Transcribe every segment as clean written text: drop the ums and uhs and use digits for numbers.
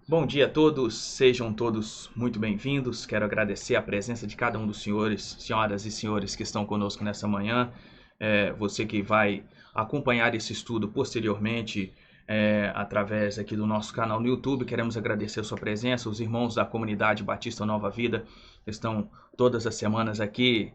Bom dia a todos, sejam todos muito bem-vindos. Quero agradecer a presença de cada um dos senhores, senhoras e senhores que estão conosco nessa manhã. Você que vai acompanhar esse estudo posteriormente através aqui do nosso canal no YouTube, queremos agradecer a sua presença. Os irmãos da comunidade Batista Nova Vida estão todas as semanas aqui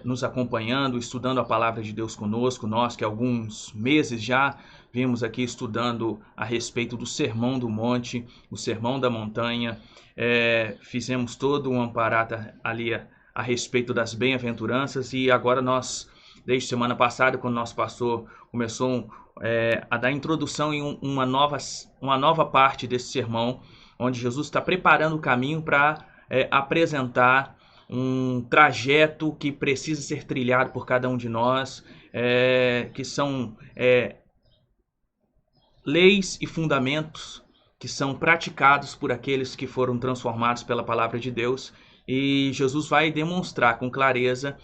nos acompanhando, estudando a palavra de Deus conosco. Nós que há alguns meses já vimos aqui estudando a respeito do Sermão do Monte, o Sermão da Montanha, fizemos todo um amparata ali a respeito das bem-aventuranças e agora nós, desde semana passada, quando nosso pastor começou a dar introdução em uma nova parte desse sermão, onde Jesus está preparando o caminho para apresentar um trajeto que precisa ser trilhado por cada um de nós, que são leis e fundamentos que são praticados por aqueles que foram transformados pela palavra de Deus. E Jesus vai demonstrar com clareza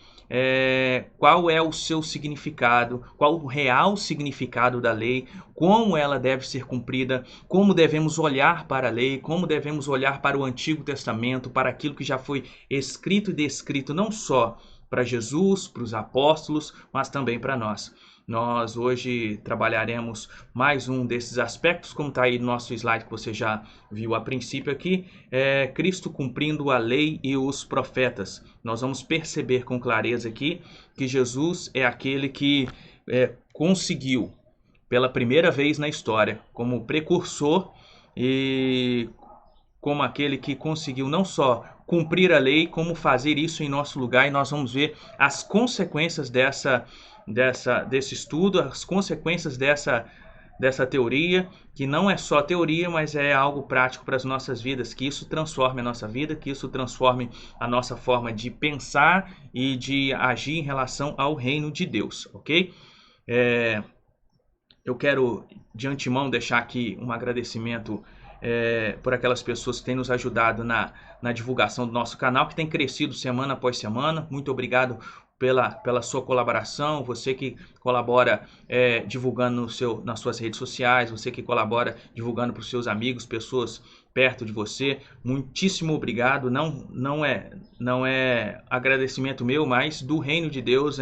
qual é o seu significado, qual o real significado da lei, como ela deve ser cumprida, como devemos olhar para a lei, como devemos olhar para o Antigo Testamento, para aquilo que já foi escrito e descrito não só para Jesus, para os apóstolos, mas também para nós. Nós hoje trabalharemos mais um desses aspectos, como está aí no nosso slide que você já viu a princípio aqui, Cristo cumprindo a lei e os profetas. Nós vamos perceber com clareza aqui que Jesus é aquele que conseguiu, pela primeira vez na história, como precursor e como aquele que conseguiu não só cumprir a lei, como fazer isso em nosso lugar, e nós vamos ver as consequências desse estudo, as consequências dessa teoria, que não é só teoria, mas é algo prático para as nossas vidas, que isso transforme a nossa vida, que isso transforme a nossa forma de pensar e de agir em relação ao reino de Deus, ok? Eu quero de antemão deixar aqui um agradecimento por aquelas pessoas que têm nos ajudado na divulgação do nosso canal, que tem crescido semana após semana. Muito obrigado pela sua colaboração, você que colabora divulgando nas suas redes sociais, você que colabora divulgando para os seus amigos, pessoas perto de você. Muitíssimo obrigado. Não é agradecimento meu, mas do reino de Deus,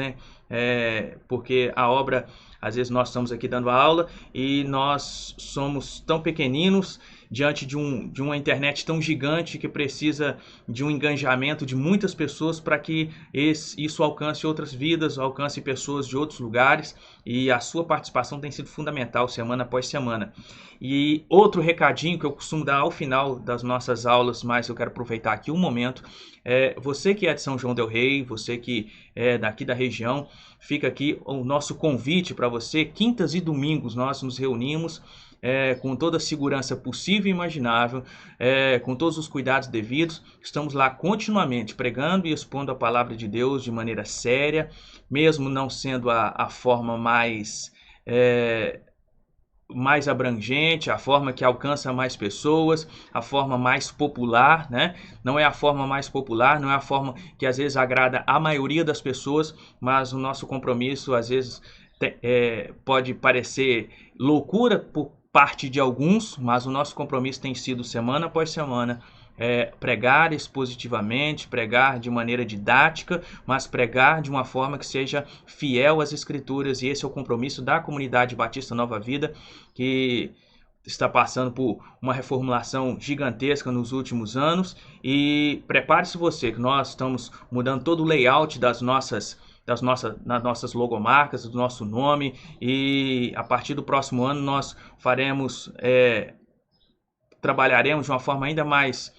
porque a obra, às vezes nós estamos aqui dando aula e nós somos tão pequeninos diante de uma internet tão gigante que precisa de um engajamento de muitas pessoas para que isso alcance outras vidas, alcance pessoas de outros lugares, e a sua participação tem sido fundamental semana após semana. E outro recadinho que eu costumo dar ao final das nossas aulas, mas eu quero aproveitar aqui um momento, você que é de São João del Rei, você que é daqui da região, fica aqui o nosso convite para você. Quintas e domingos nós nos reunimos com toda a segurança possível e imaginável, com todos os cuidados devidos. Estamos lá continuamente pregando e expondo a palavra de Deus de maneira séria, mesmo não sendo a forma mais abrangente, a forma que alcança mais pessoas, a forma mais popular, né? Não é a forma mais popular, não é a forma que às vezes agrada a maioria das pessoas, mas o nosso compromisso às vezes pode parecer loucura por parte de alguns, mas o nosso compromisso tem sido semana após semana pregar expositivamente, pregar de maneira didática, mas pregar de uma forma que seja fiel às Escrituras, e esse é o compromisso da comunidade Batista Nova Vida, que está passando por uma reformulação gigantesca nos últimos anos. E prepare-se você, que nós estamos mudando todo o layout das nossas logomarcas, do nosso nome, e a partir do próximo ano nós trabalharemos de uma forma ainda mais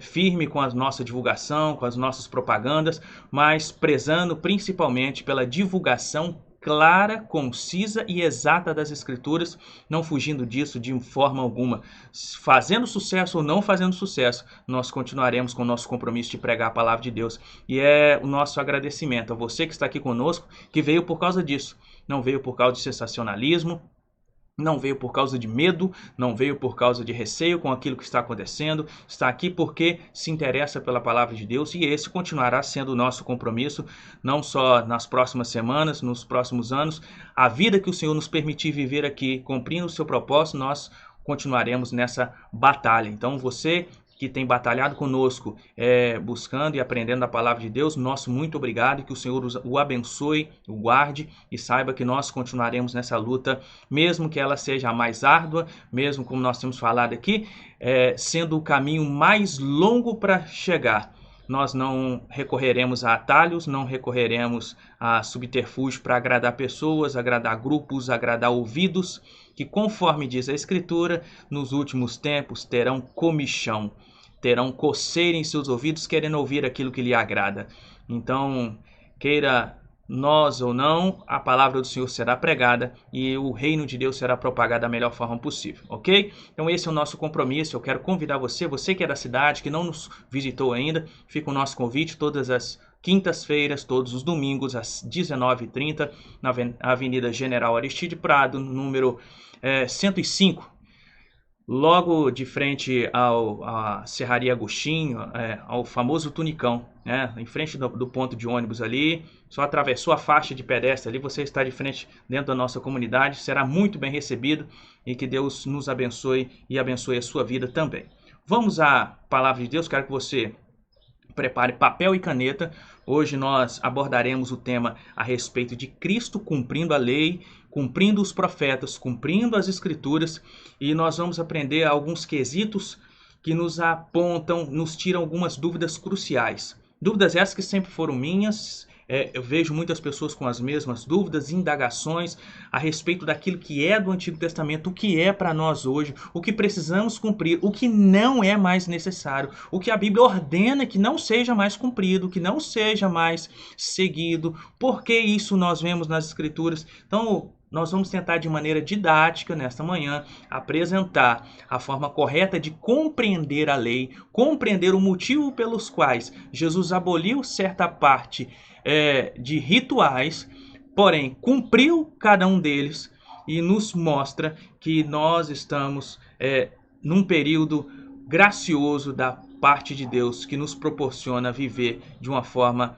firme com a nossa divulgação, com as nossas propagandas, mas prezando principalmente pela divulgação clara, concisa e exata das Escrituras, não fugindo disso de forma alguma. Fazendo sucesso ou não fazendo sucesso, nós continuaremos com o nosso compromisso de pregar a palavra de Deus. E é o nosso agradecimento a você que está aqui conosco, que veio por causa disso. Não veio por causa de sensacionalismo, não veio por causa de medo, não veio por causa de receio com aquilo que está acontecendo, está aqui porque se interessa pela palavra de Deus, e esse continuará sendo o nosso compromisso, não só nas próximas semanas, nos próximos anos. A vida que o Senhor nos permitir viver aqui, cumprindo o seu propósito, nós continuaremos nessa batalha. Então você que tem batalhado conosco, buscando e aprendendo a palavra de Deus, nosso muito obrigado e que o Senhor o abençoe, o guarde e saiba que nós continuaremos nessa luta, mesmo que ela seja a mais árdua, mesmo como nós temos falado aqui, sendo o caminho mais longo para chegar. Nós não recorreremos a atalhos, não recorreremos a subterfúgio para agradar pessoas, agradar grupos, agradar ouvidos, que conforme diz a Escritura, nos últimos tempos terão comichão, terão coceira em seus ouvidos querendo ouvir aquilo que lhe agrada. Então, queira nós ou não, a palavra do Senhor será pregada e o reino de Deus será propagado da melhor forma possível, ok? Então esse é o nosso compromisso. Eu quero convidar você que é da cidade, que não nos visitou ainda, fica o nosso convite todas as quintas-feiras, todos os domingos, às 19h30, na Avenida General Aristide Prado, número 105, logo de frente à Serraria Agostinho, ao famoso Tunicão, né? Em frente do ponto de ônibus ali, só atravessou a faixa de pedestre ali, você está de frente dentro da nossa comunidade, será muito bem recebido e que Deus nos abençoe e abençoe a sua vida também. Vamos à palavra de Deus, quero que você prepare papel e caneta. Hoje nós abordaremos o tema a respeito de Cristo cumprindo a lei, cumprindo os profetas, cumprindo as escrituras, e nós vamos aprender alguns quesitos que nos apontam, nos tiram algumas dúvidas cruciais. Dúvidas essas que sempre foram minhas. Eu vejo muitas pessoas com as mesmas dúvidas, indagações a respeito daquilo que é do Antigo Testamento, o que é para nós hoje, o que precisamos cumprir, o que não é mais necessário, o que a Bíblia ordena que não seja mais cumprido, que não seja mais seguido, porque isso nós vemos nas Escrituras. Então, nós vamos tentar de maneira didática, nesta manhã, apresentar a forma correta de compreender a lei, compreender o motivo pelos quais Jesus aboliu certa parte de rituais, porém cumpriu cada um deles e nos mostra que nós estamos num período gracioso da parte de Deus que nos proporciona viver de uma forma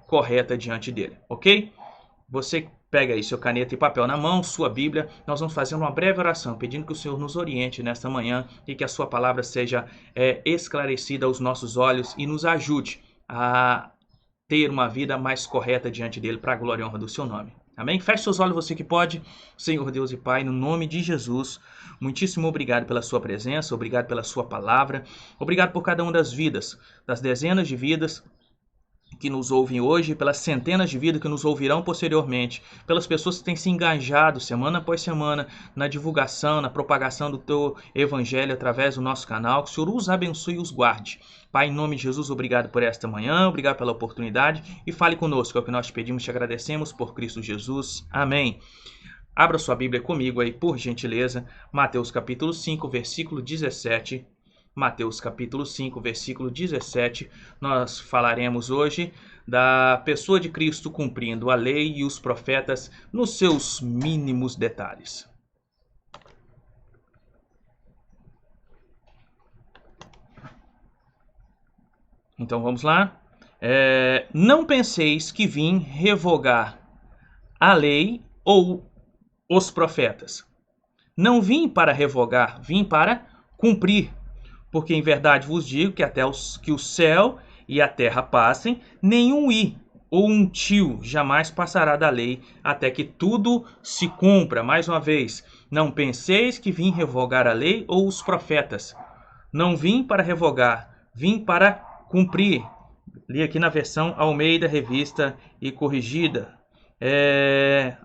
correta diante dele, ok? Você pega aí seu caneta e papel na mão, sua Bíblia, nós vamos fazer uma breve oração, pedindo que o Senhor nos oriente nesta manhã e que a sua palavra seja esclarecida aos nossos olhos e nos ajude a ter uma vida mais correta diante dele, para a glória e honra do seu nome. Amém? Feche seus olhos, você que pode. Senhor Deus e Pai, no nome de Jesus, muitíssimo obrigado pela sua presença, obrigado pela sua palavra, obrigado por cada uma das vidas, das dezenas de vidas que nos ouvem hoje, pelas centenas de vidas que nos ouvirão posteriormente, pelas pessoas que têm se engajado semana após semana na divulgação, na propagação do teu evangelho através do nosso canal. Que o Senhor os abençoe e os guarde. Pai, em nome de Jesus, obrigado por esta manhã, obrigado pela oportunidade e fale conosco, é o que nós te pedimos e te agradecemos por Cristo Jesus. Amém. Abra sua Bíblia comigo aí, por gentileza, Mateus capítulo 5, versículo 17. Mateus capítulo 5, versículo 17, nós falaremos hoje da pessoa de Cristo cumprindo a lei e os profetas nos seus mínimos detalhes. Então vamos lá. Não penseis que vim revogar a lei ou os profetas. Não vim para revogar, vim para cumprir. Porque em verdade vos digo que até que o céu e a terra passem, nenhum i ou um tio jamais passará da lei, até que tudo se cumpra. Mais uma vez, não penseis que vim revogar a lei ou os profetas. Não vim para revogar, vim para cumprir. Li aqui na versão Almeida, Revista e Corrigida.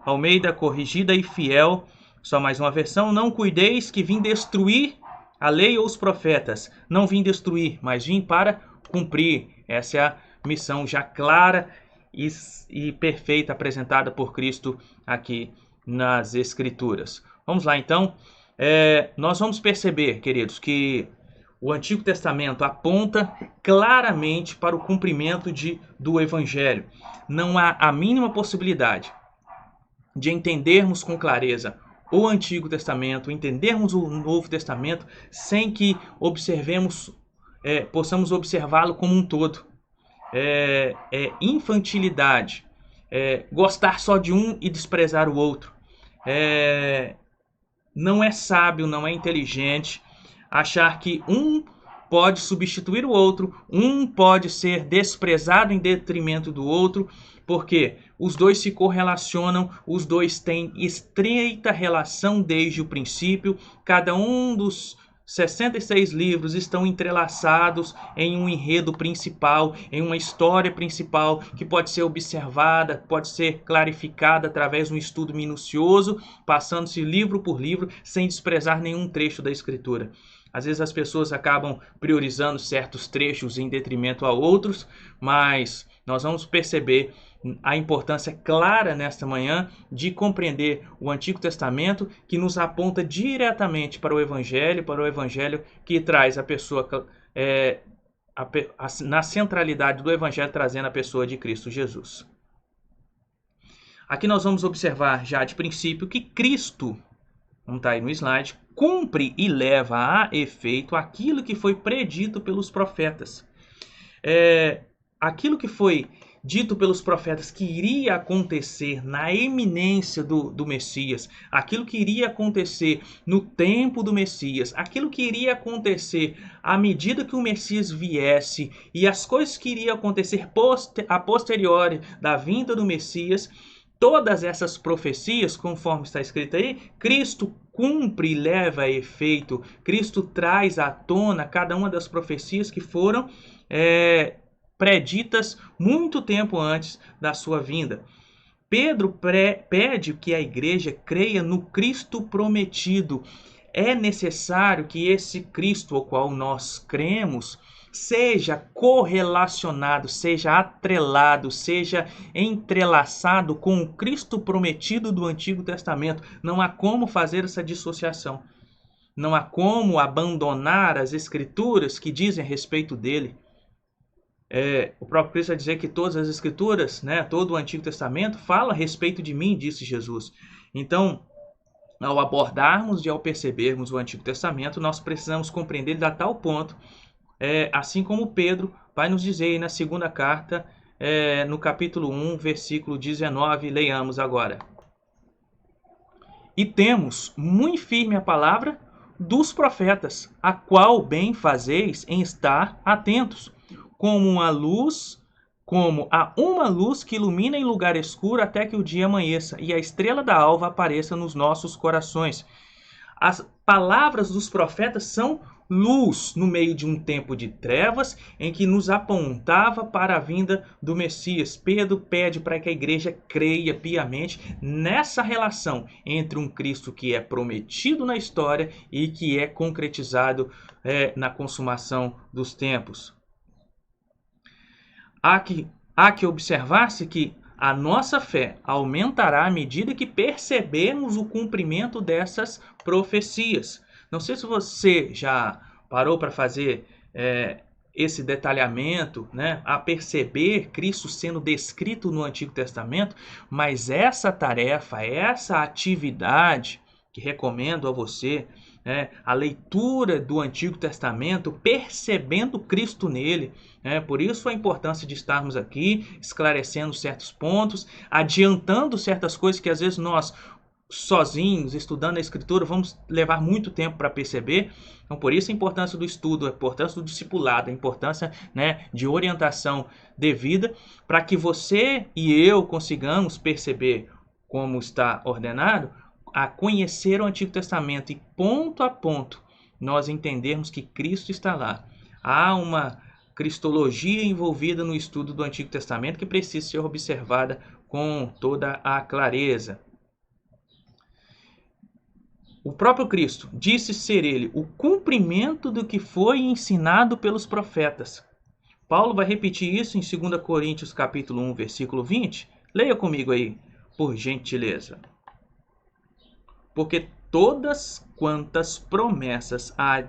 Almeida, Corrigida e Fiel, só mais uma versão. Não cuideis que vim destruir a lei ou os profetas. Não vim destruir, mas vim para cumprir. Essa é a missão já clara e perfeita apresentada por Cristo aqui nas Escrituras. Vamos lá então. Nós vamos perceber, queridos, que o Antigo Testamento aponta claramente para o cumprimento do Evangelho. Não há a mínima possibilidade de entendermos com clareza o Antigo Testamento, entendermos o Novo Testamento sem que possamos observá-lo como um todo. Infantilidade, gostar só de um e desprezar o outro. não é sábio, não é inteligente achar que um pode substituir o outro, um pode ser desprezado em detrimento do outro, porque os dois se correlacionam, os dois têm estreita relação desde o princípio, cada um dos 66 livros estão entrelaçados em um enredo principal, em uma história principal que pode ser observada, pode ser clarificada através de um estudo minucioso, passando-se livro por livro, sem desprezar nenhum trecho da escritura. Às vezes as pessoas acabam priorizando certos trechos em detrimento a outros, mas nós vamos perceber a importância clara nesta manhã de compreender o Antigo Testamento, que nos aponta diretamente para o Evangelho que traz a pessoa na centralidade do Evangelho, trazendo a pessoa de Cristo Jesus. Aqui nós vamos observar já de princípio que Cristo, como está aí no slide, cumpre e leva a efeito aquilo que foi predito pelos profetas. Aquilo que foi dito pelos profetas que iria acontecer na eminência do Messias, aquilo que iria acontecer no tempo do Messias, aquilo que iria acontecer à medida que o Messias viesse e as coisas que iriam acontecer a posteriori da vinda do Messias, todas essas profecias, conforme está escrito aí, Cristo cumpre e leva a efeito. Cristo traz à tona cada uma das profecias que foram preditas muito tempo antes da sua vinda. Pedro pede que a igreja creia no Cristo prometido. É necessário que esse Cristo ao qual nós cremos seja correlacionado, seja atrelado, seja entrelaçado com o Cristo prometido do Antigo Testamento. Não há como fazer essa dissociação. Não há como abandonar as escrituras que dizem a respeito dele. O próprio Cristo vai dizer que todas as escrituras, todo o Antigo Testamento fala a respeito de mim, disse Jesus. Então, ao abordarmos e ao percebermos o Antigo Testamento, nós precisamos compreender ele a tal ponto, assim como Pedro vai nos dizer aí na segunda carta, no capítulo 1, versículo 19, leiamos agora. E temos muito firme a palavra dos profetas, a qual bem fazeis em estar atentos, como a uma luz que ilumina em lugar escuro até que o dia amanheça e a estrela da alva apareça nos nossos corações. As palavras dos profetas são luz no meio de um tempo de trevas em que nos apontava para a vinda do Messias. Pedro pede para que a igreja creia piamente nessa relação entre um Cristo que é prometido na história e que é concretizado na consumação dos tempos. Há que observar-se que a nossa fé aumentará à medida que percebermos o cumprimento dessas profecias. Não sei se você já parou para fazer esse detalhamento, a perceber Cristo sendo descrito no Antigo Testamento, mas essa tarefa, essa atividade que recomendo a você, a leitura do Antigo Testamento, percebendo Cristo nele. Por isso a importância de estarmos aqui, esclarecendo certos pontos, adiantando certas coisas que às vezes nós, sozinhos, estudando a Escritura, vamos levar muito tempo para perceber. Então, por isso a importância do estudo, a importância do discipulado, a importância de orientação devida, para que você e eu consigamos perceber como está ordenado, a conhecer o Antigo Testamento e ponto a ponto nós entendermos que Cristo está lá. Há uma cristologia envolvida no estudo do Antigo Testamento que precisa ser observada com toda a clareza. O próprio Cristo disse ser ele o cumprimento do que foi ensinado pelos profetas. Paulo vai repetir isso em 2 Coríntios capítulo 1, versículo 20. Leia comigo aí, por gentileza. Porque todas quantas promessas há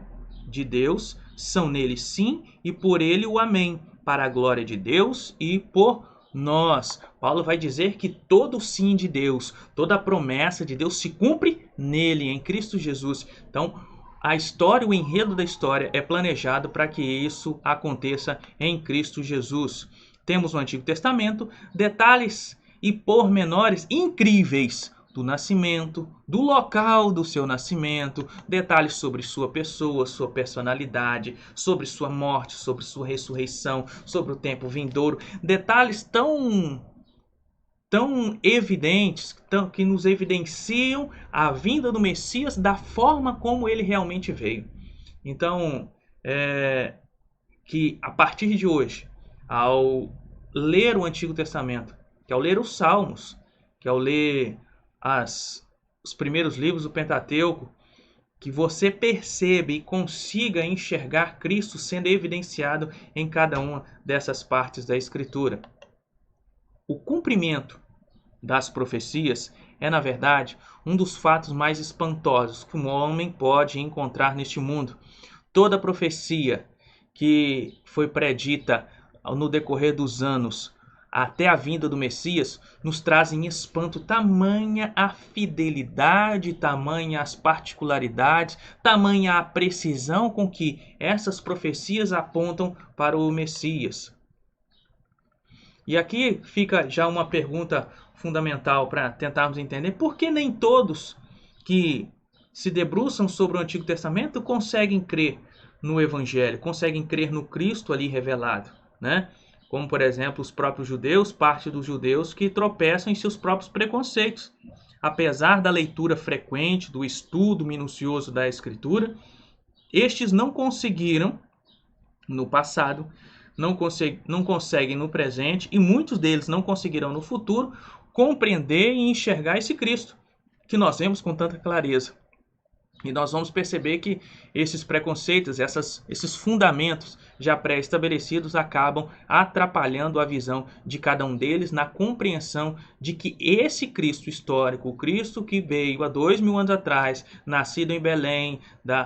de Deus são nele sim e por ele o amém, para a glória de Deus e por nós. Paulo vai dizer que todo o sim de Deus, toda a promessa de Deus se cumpre nele, em Cristo Jesus. Então, a história, o enredo da história é planejado para que isso aconteça em Cristo Jesus. Temos no Antigo Testamento detalhes e pormenores incríveis do nascimento, do local do seu nascimento, detalhes sobre sua pessoa, sua personalidade, sobre sua morte, sobre sua ressurreição, sobre o tempo vindouro, detalhes tão evidentes, que nos evidenciam a vinda do Messias da forma como ele realmente veio. Então, que a partir de hoje, ao ler o Antigo Testamento, que ao ler os Salmos, que ao ler os primeiros livros do Pentateuco, que você perceba e consiga enxergar Cristo sendo evidenciado em cada uma dessas partes da Escritura. O cumprimento das profecias é, na verdade, um dos fatos mais espantosos que um homem pode encontrar neste mundo. Toda profecia que foi predita no decorrer dos anos até a vinda do Messias nos traz em espanto tamanha a fidelidade, tamanha as particularidades, tamanha a precisão com que essas profecias apontam para o Messias. E aqui fica já uma pergunta fundamental para tentarmos entender por que nem todos que se debruçam sobre o Antigo Testamento conseguem crer no Evangelho, conseguem crer no Cristo ali revelado, né? Como, por exemplo, os próprios judeus, parte dos judeus que tropeçam em seus próprios preconceitos. Apesar da leitura frequente, do estudo minucioso da Escritura, estes não conseguiram, no passado, não conseguem no presente, e muitos deles não conseguirão no futuro, compreender e enxergar esse Cristo, que nós vemos com tanta clareza. E nós vamos perceber que esses preconceitos, esses fundamentos já pré-estabelecidos acabam atrapalhando a visão de cada um deles na compreensão de que esse Cristo histórico, o Cristo que veio há 2000 anos atrás, nascido em Belém,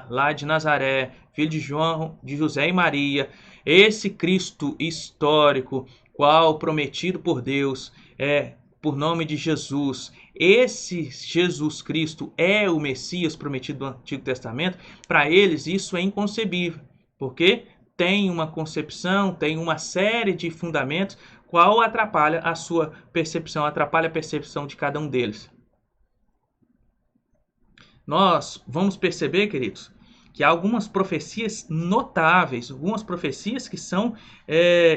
lá de Nazaré, filho de João, de José e Maria, esse Cristo histórico, qual prometido por Deus, por nome de Jesus, esse Jesus Cristo é o Messias prometido do Antigo Testamento, para eles isso é inconcebível, porque tem uma concepção, tem uma série de fundamentos, qual atrapalha a sua percepção, atrapalha a percepção de cada um deles. Nós vamos perceber, queridos, que há algumas profecias notáveis, algumas profecias que são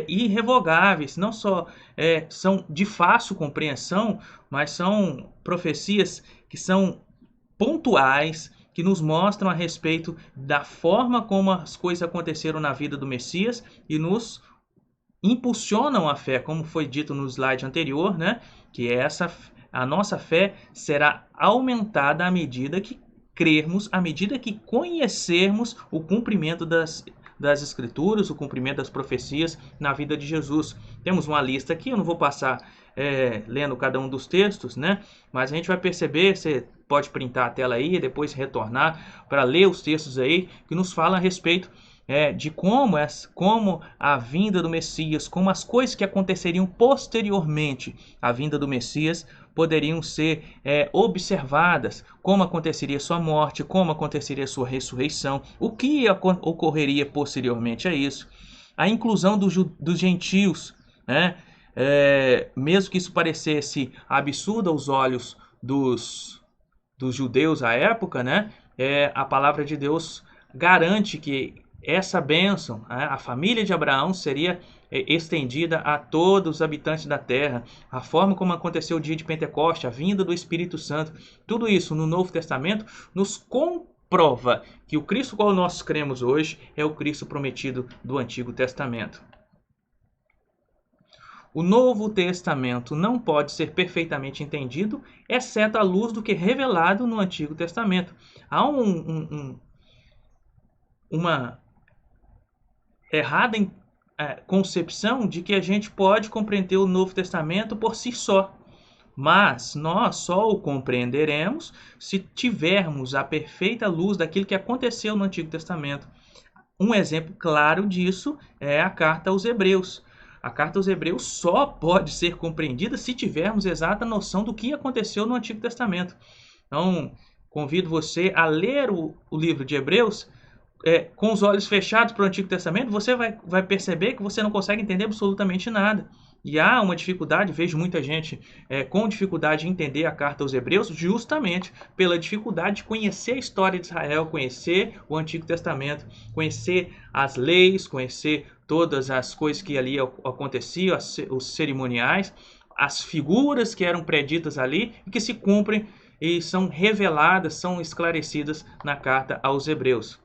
irrevogáveis, não só são de fácil compreensão, mas são profecias que são pontuais, que nos mostram a respeito da forma como as coisas aconteceram na vida do Messias e nos impulsionam a fé, como foi dito no slide anterior, né? Que a nossa fé será aumentada à medida que crermos, à medida que conhecermos o cumprimento das Escrituras, o cumprimento das profecias na vida de Jesus. Temos uma lista aqui, eu não vou passar lendo cada um dos textos, né? Mas a gente vai perceber, você pode printar a tela aí e depois retornar para ler os textos aí que nos falam a respeito de como a vinda do Messias, como as coisas que aconteceriam posteriormente à vinda do Messias poderiam ser observadas, como aconteceria sua morte, como aconteceria sua ressurreição, o que ocorreria posteriormente a isso, a inclusão dos gentios, né? Mesmo que isso parecesse absurdo aos olhos dos judeus à época, né? A palavra de Deus garante que essa bênção, a família de Abraão seria estendida a todos os habitantes da terra, a forma como aconteceu o dia de Pentecoste, a vinda do Espírito Santo, tudo isso no Novo Testamento nos comprova que o Cristo qual nós cremos hoje é o Cristo prometido do Antigo Testamento. O Novo Testamento não pode ser perfeitamente entendido, exceto à luz do que é revelado no Antigo Testamento. Há uma errada concepção de que a gente pode compreender o Novo Testamento por si só. Mas nós só o compreenderemos se tivermos a perfeita luz daquilo que aconteceu no Antigo Testamento. Um exemplo claro disso é a carta aos Hebreus. A carta aos Hebreus só pode ser compreendida se tivermos exata noção do que aconteceu no Antigo Testamento. Então, convido você a ler o livro de Hebreus com os olhos fechados para o Antigo Testamento. Você vai perceber que você não consegue entender absolutamente nada. E há uma dificuldade, vejo muita gente com dificuldade de entender a carta aos Hebreus, justamente pela dificuldade de conhecer a história de Israel, conhecer o Antigo Testamento, conhecer as leis, conhecer todas as coisas que ali aconteciam, os cerimoniais, as figuras que eram preditas ali e que se cumprem e são reveladas, são esclarecidas na carta aos Hebreus.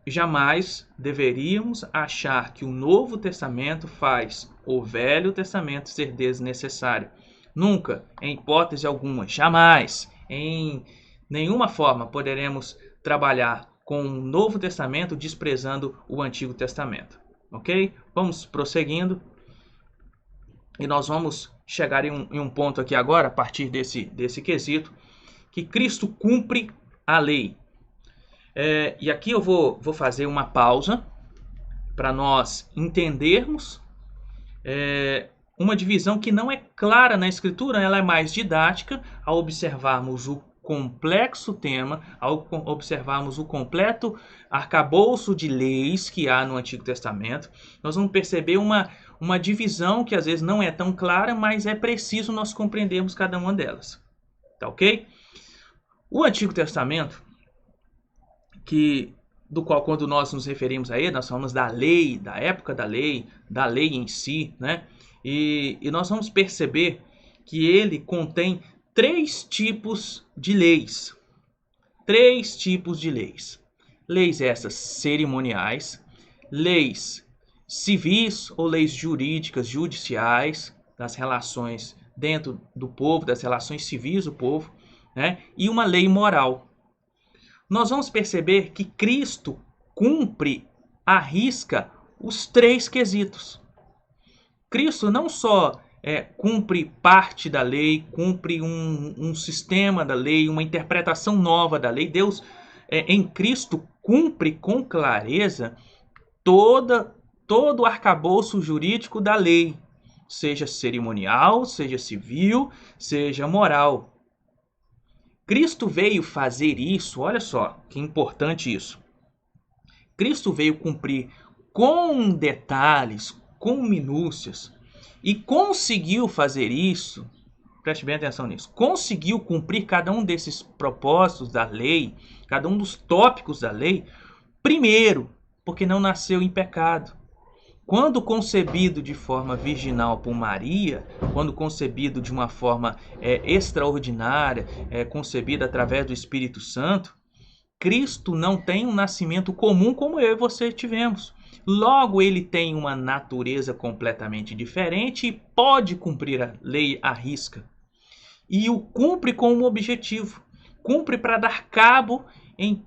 Jamais deveríamos achar que o Novo Testamento faz o Velho Testamento ser desnecessário. Nunca, em hipótese alguma, jamais, em nenhuma forma poderemos trabalhar com o Novo Testamento desprezando o Antigo Testamento. Ok? Vamos prosseguindo. E nós vamos chegar em um ponto aqui agora, a partir desse quesito, que Cristo cumpre a lei. E aqui eu vou fazer uma pausa para nós entendermos uma divisão que não é clara na Escritura, ela é mais didática, ao observarmos o complexo tema, ao observarmos o completo arcabouço de leis que há no Antigo Testamento, nós vamos perceber uma divisão que às vezes não é tão clara, mas é preciso nós compreendermos cada uma delas. Tá ok? O Antigo Testamento, do qual quando nós nos referimos a ele, nós falamos da lei, da época da lei em si, né? E nós vamos perceber que ele contém três tipos de leis. Três tipos de leis. Leis essas cerimoniais, leis civis ou leis jurídicas, judiciais, das relações dentro do povo, das relações civis do povo, né? E uma lei moral. Nós vamos perceber que Cristo cumpre à risca os três quesitos. Cristo não só cumpre parte da lei, cumpre um sistema da lei, uma interpretação nova da lei. Deus, em Cristo, cumpre com clareza todo o arcabouço jurídico da lei, seja cerimonial, seja civil, seja moral. Cristo veio fazer isso, olha só que importante isso. Cristo veio cumprir com detalhes, com minúcias, e conseguiu fazer isso, preste bem atenção nisso, conseguiu cumprir cada um desses propósitos da lei, cada um dos tópicos da lei, primeiro, porque não nasceu em pecado. Quando concebido de forma virginal por Maria, quando concebido de uma forma extraordinária, concebido através do Espírito Santo, Cristo não tem um nascimento comum como eu e você tivemos. Logo, ele tem uma natureza completamente diferente e pode cumprir a lei à risca. E o cumpre com um objetivo. Cumpre para dar cabo em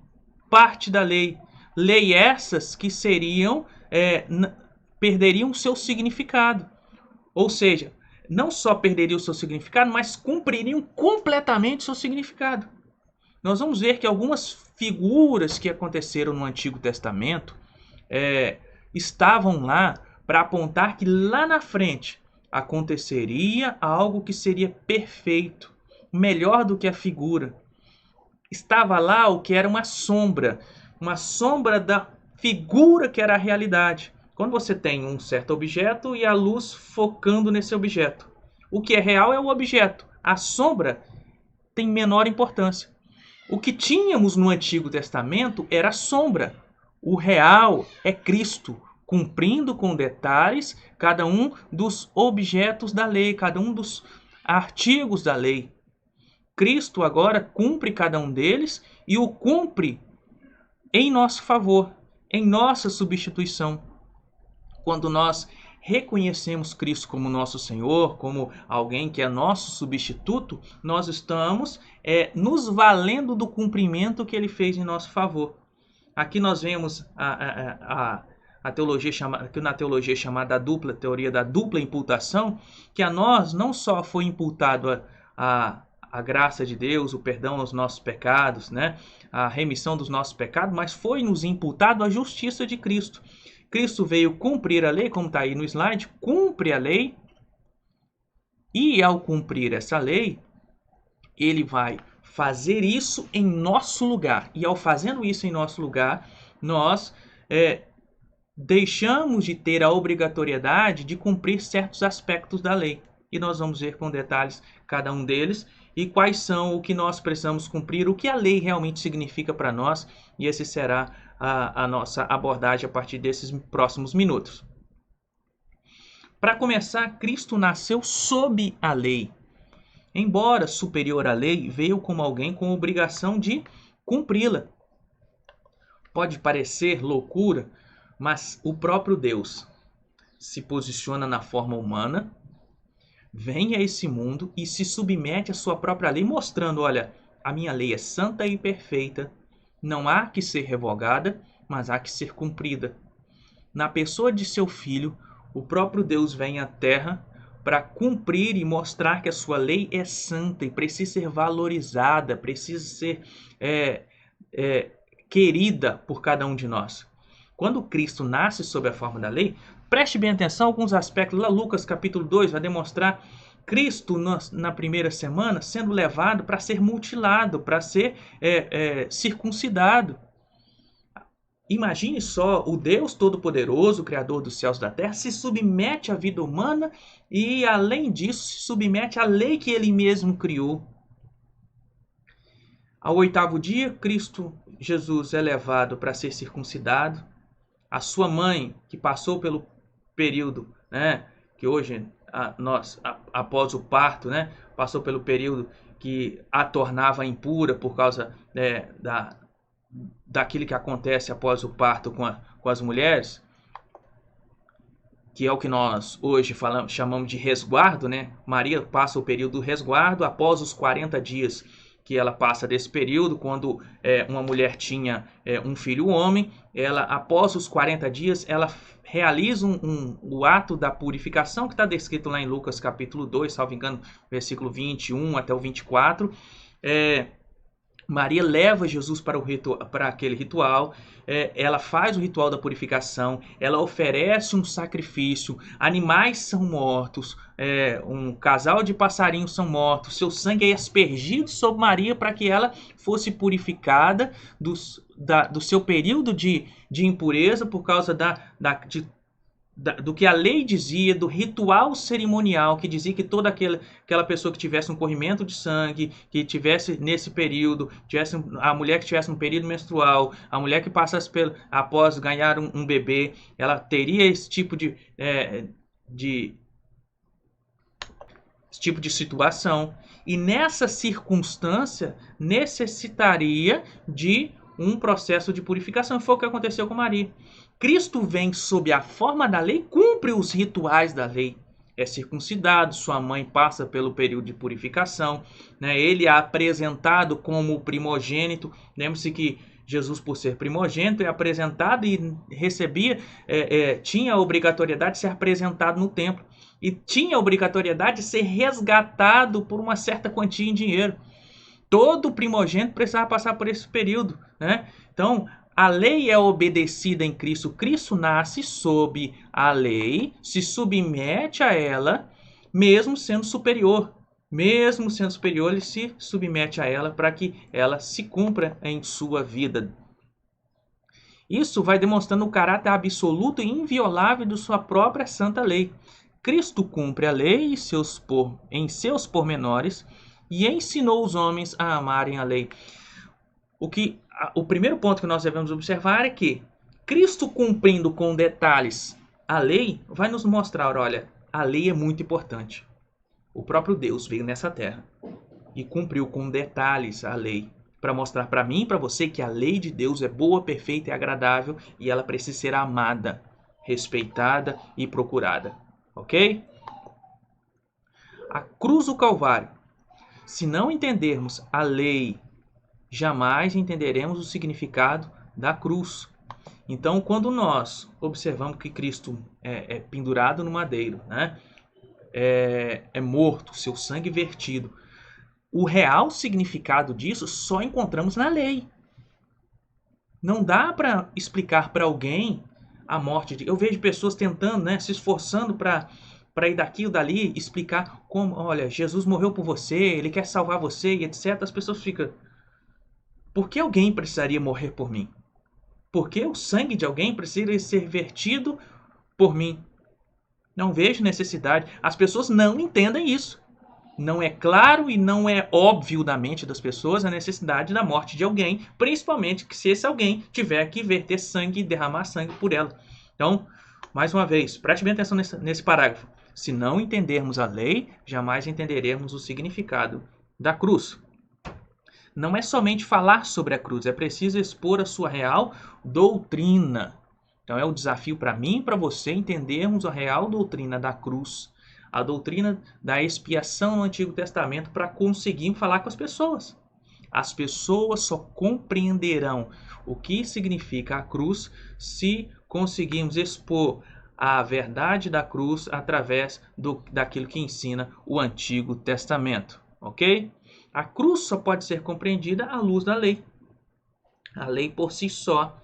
parte da lei. Lei essas que perderiam seu significado. Ou seja, não só perderiam o seu significado, mas cumpririam completamente seu significado. Nós vamos ver que algumas figuras que aconteceram no Antigo Testamento estavam lá para apontar que lá na frente aconteceria algo que seria perfeito, melhor do que a figura. Estava lá o que era uma sombra da figura que era a realidade. Quando você tem um certo objeto e a luz focando nesse objeto, o que é real é o objeto. A sombra tem menor importância. O que tínhamos no Antigo Testamento era a sombra. O real é Cristo, cumprindo com detalhes cada um dos objetos da lei, cada um dos artigos da lei. Cristo agora cumpre cada um deles e o cumpre em nosso favor, em nossa substituição. Quando nós reconhecemos Cristo como nosso Senhor, como alguém que é nosso substituto, nós estamos nos valendo do cumprimento que ele fez em nosso favor. Aqui nós vemos a teologia na teologia chamada teoria da dupla imputação, que a nós não só foi imputado a graça de Deus, o perdão aos nossos pecados, né? A remissão dos nossos pecados, mas foi nos imputado a justiça de Cristo. Cristo veio cumprir a lei, como está aí no slide, cumpre a lei, e ao cumprir essa lei, ele vai fazer isso em nosso lugar. E ao fazendo isso em nosso lugar, nós deixamos de ter a obrigatoriedade de cumprir certos aspectos da lei. E nós vamos ver com detalhes cada um deles e quais são o que nós precisamos cumprir, o que a lei realmente significa para nós, e esse será a nossa abordagem a partir desses próximos minutos. Para começar, Cristo nasceu sob a lei. Embora superior à lei, veio como alguém com obrigação de cumpri-la. Pode parecer loucura, mas o próprio Deus se posiciona na forma humana, vem a esse mundo e se submete à sua própria lei, mostrando, olha, a minha lei é santa e perfeita, não há que ser revogada, mas há que ser cumprida. Na pessoa de seu Filho, o próprio Deus vem à Terra para cumprir e mostrar que a sua lei é santa e precisa ser valorizada, precisa ser querida por cada um de nós. Quando Cristo nasce sob a forma da lei, preste bem atenção a alguns aspectos. Lá Lucas capítulo 2 vai demonstrar Cristo na primeira semana sendo levado para ser mutilado, para ser circuncidado. Imagine só, o Deus Todo-Poderoso, Criador dos céus e da terra, se submete à vida humana e, além disso, se submete à lei que ele mesmo criou. Ao 8º dia, Cristo Jesus é levado para ser circuncidado. A sua mãe, que passou pelo período, que hoje nós, após o parto, passou pelo período que a tornava impura por causa daquilo que acontece após o parto com as mulheres, que é o que nós hoje chamamos de resguardo, Maria passa o período do resguardo. Após os 40 dias que ela passa desse período, quando uma mulher tinha um filho homem, ela, após os 40 dias, ela realiza o ato da purificação, que está descrito lá em Lucas capítulo 2, salvo engano, versículo 21 até o 24. Maria leva Jesus para aquele ritual, ela faz o ritual da purificação, ela oferece um sacrifício, animais são mortos, um casal de passarinhos são mortos, seu sangue é aspergido sobre Maria para que ela fosse purificada do seu período de impureza por causa do que a lei dizia, do ritual cerimonial, que dizia que toda aquela pessoa que tivesse um corrimento de sangue, que tivesse nesse período, a mulher que tivesse um período menstrual, a mulher que passasse após ganhar um bebê, ela teria esse tipo de situação. E nessa circunstância necessitaria de um processo de purificação. Foi o que aconteceu com Maria. Cristo vem sob a forma da lei, cumpre os rituais da lei. É circuncidado, sua mãe passa pelo período de purificação, ele é apresentado como o primogênito. Lembre-se que Jesus, por ser primogênito, é apresentado e tinha a obrigatoriedade de ser apresentado no templo. E tinha a obrigatoriedade de ser resgatado por uma certa quantia em dinheiro. Todo primogênito precisava passar por esse período. Então, a lei é obedecida em Cristo. Cristo nasce sob a lei, se submete a ela, mesmo sendo superior. Mesmo sendo superior, ele se submete a ela para que ela se cumpra em sua vida. Isso vai demonstrando o caráter absoluto e inviolável de sua própria santa lei. Cristo cumpre a lei em seus pormenores e ensinou os homens a amarem a lei. O primeiro ponto que nós devemos observar é que Cristo, cumprindo com detalhes a lei, vai nos mostrar, olha, a lei é muito importante. O próprio Deus veio nessa terra e cumpriu com detalhes a lei, para mostrar para mim e para você que a lei de Deus é boa, perfeita e agradável e ela precisa ser amada, respeitada e procurada. Ok? A cruz do Calvário. Se não entendermos a lei, jamais entenderemos o significado da cruz. Então, quando nós observamos que Cristo é pendurado no madeiro, é morto, seu sangue vertido, o real significado disso só encontramos na lei. Não dá para explicar para alguém a morte de... Eu vejo pessoas tentando, se esforçando para ir daqui ou dali, explicar como, olha, Jesus morreu por você, ele quer salvar você e etc. As pessoas ficam... Por que alguém precisaria morrer por mim? Porque o sangue de alguém precisa ser vertido por mim. Não vejo necessidade. As pessoas não entendem isso. Não é claro e não é óbvio da mente das pessoas a necessidade da morte de alguém, principalmente que se esse alguém tiver que verter sangue e derramar sangue por ela. Então, mais uma vez, preste bem atenção nesse parágrafo. Se não entendermos a lei, jamais entenderemos o significado da cruz. Não é somente falar sobre a cruz, é preciso expor a sua real doutrina. Então é um desafio para mim e para você entendermos a real doutrina da cruz, a doutrina da expiação no Antigo Testamento para conseguir falar com as pessoas. As pessoas só compreenderão o que significa a cruz se conseguirmos expor a verdade da cruz através daquilo que ensina o Antigo Testamento, ok? A cruz só pode ser compreendida à luz da lei. A lei por si só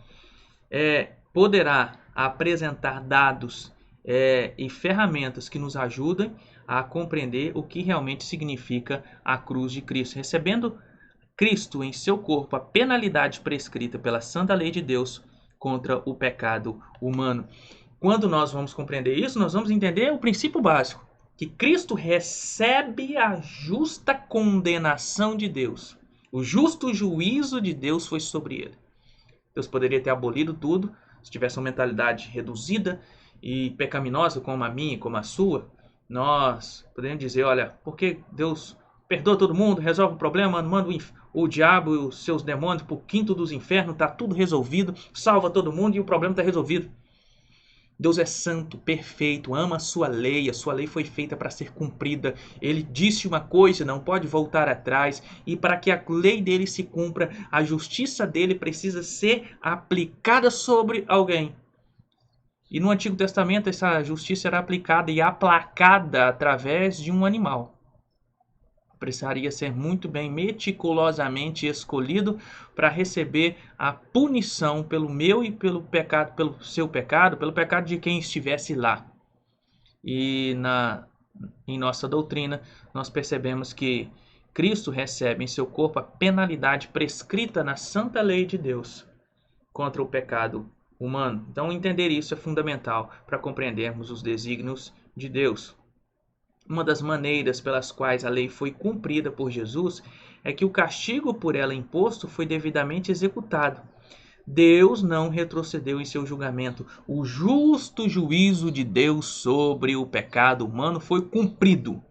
poderá apresentar dados e ferramentas que nos ajudem a compreender o que realmente significa a cruz de Cristo. Recebendo Cristo em seu corpo a penalidade prescrita pela santa lei de Deus contra o pecado humano. Quando nós vamos compreender isso, nós vamos entender o princípio básico, que Cristo recebe a justa condenação de Deus. O justo juízo de Deus foi sobre ele. Deus poderia ter abolido tudo, se tivesse uma mentalidade reduzida e pecaminosa como a minha e como a sua. Nós poderíamos dizer, olha, porque Deus perdoa todo mundo, resolve o problema, manda o diabo e os seus demônios para o quinto dos infernos, está tudo resolvido, salva todo mundo e o problema está resolvido. Deus é santo, perfeito, ama a sua lei foi feita para ser cumprida. Ele disse uma coisa, não pode voltar atrás, e para que a lei dele se cumpra, a justiça dele precisa ser aplicada sobre alguém. E no Antigo Testamento essa justiça era aplicada e aplacada através de um animal. Precisaria ser muito bem meticulosamente escolhido para receber a punição pelo meu e pelo pecado, pelo seu pecado, pelo pecado de quem estivesse lá. E em nossa doutrina nós percebemos que Cristo recebe em seu corpo a penalidade prescrita na santa lei de Deus contra o pecado humano. Então entender isso é fundamental para compreendermos os desígnios de Deus. Uma das maneiras pelas quais a lei foi cumprida por Jesus é que o castigo por ela imposto foi devidamente executado. Deus não retrocedeu em seu julgamento. O justo juízo de Deus sobre o pecado humano foi cumprido.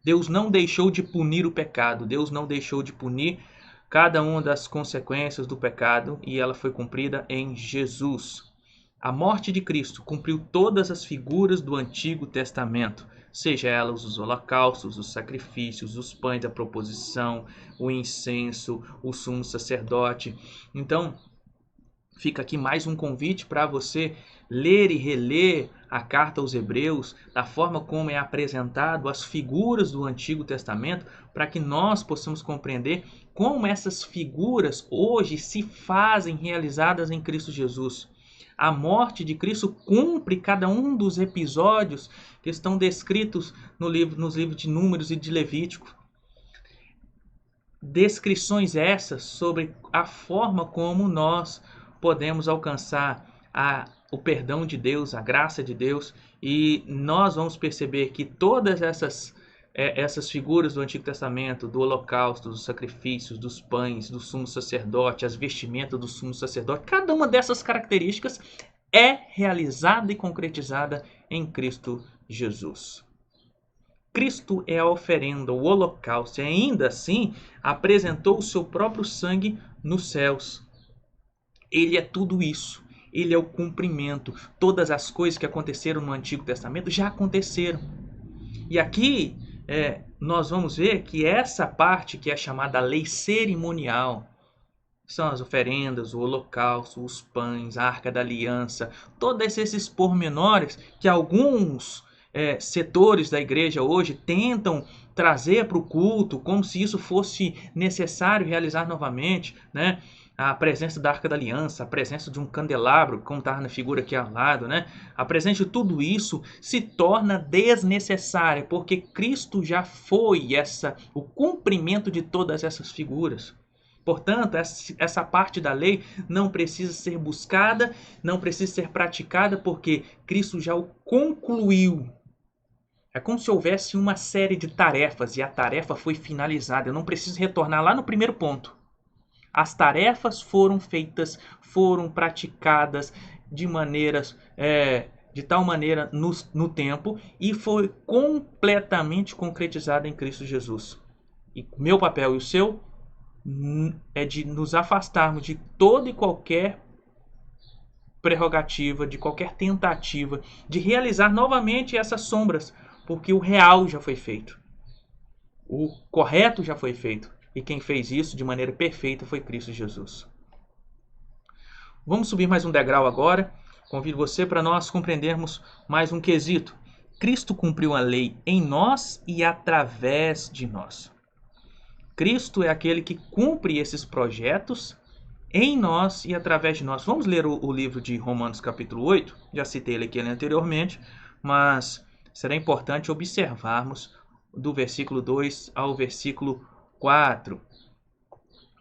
Deus não deixou de punir o pecado. Deus não deixou de punir cada uma das consequências do pecado e ela foi cumprida em Jesus. A morte de Cristo cumpriu todas as figuras do Antigo Testamento, seja elas os holocaustos, os sacrifícios, os pães da proposição, o incenso, o sumo sacerdote. Então, fica aqui mais um convite para você ler e reler a carta aos Hebreus, da forma como é apresentado as figuras do Antigo Testamento, para que nós possamos compreender como essas figuras hoje se fazem realizadas em Cristo Jesus. A morte de Cristo cumpre cada um dos episódios que estão descritos nos livros de Números e de Levítico. Descrições essas sobre a forma como nós podemos alcançar o perdão de Deus, a graça de Deus, e nós vamos perceber que todas essas figuras do Antigo Testamento, do holocausto, dos sacrifícios, dos pães, do sumo sacerdote, as vestimentas do sumo sacerdote, cada uma dessas características é realizada e concretizada em Cristo Jesus. Cristo é a oferenda, o holocausto, e ainda assim apresentou o seu próprio sangue nos céus. Ele é tudo isso. Ele é o cumprimento. Todas as coisas que aconteceram no Antigo Testamento já aconteceram. E aqui nós vamos ver que essa parte que é chamada lei cerimonial, são as oferendas, o holocausto, os pães, a arca da aliança, todos esses pormenores que alguns setores da igreja hoje tentam trazer para o culto, como se isso fosse necessário realizar novamente, né? A presença da Arca da Aliança, a presença de um candelabro, como está na figura aqui ao lado, né? A presença de tudo isso se torna desnecessária, porque Cristo já foi o cumprimento de todas essas figuras. Portanto, essa parte da lei não precisa ser buscada, não precisa ser praticada, porque Cristo já o concluiu. É como se houvesse uma série de tarefas e a tarefa foi finalizada. Eu não preciso retornar lá no primeiro ponto. As tarefas foram feitas, foram praticadas de tal maneira no tempo e foi completamente concretizada em Cristo Jesus. E meu papel e o seu é de nos afastarmos de toda e qualquer prerrogativa, de qualquer tentativa de realizar novamente essas sombras, porque o real já foi feito. O correto já foi feito. E quem fez isso de maneira perfeita foi Cristo Jesus. Vamos subir mais um degrau agora. Convido você para nós compreendermos mais um quesito. Cristo cumpriu a lei em nós e através de nós. Cristo é aquele que cumpre esses projetos em nós e através de nós. Vamos ler o livro de Romanos capítulo 8. Já citei ele aqui anteriormente, mas será importante observarmos do versículo 2 ao versículo 4.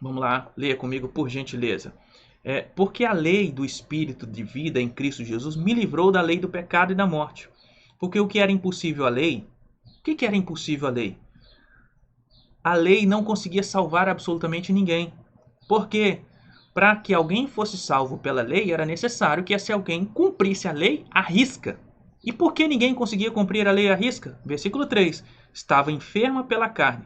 Vamos lá, leia comigo por gentileza. Porque a lei do Espírito de vida em Cristo Jesus me livrou da lei do pecado e da morte. Porque o que era impossível à lei? O que era impossível à lei? A lei não conseguia salvar absolutamente ninguém. Porque para que alguém fosse salvo pela lei, era necessário que esse alguém cumprisse a lei à risca. E por que ninguém conseguia cumprir a lei à risca? Versículo 3. Estava enferma pela carne.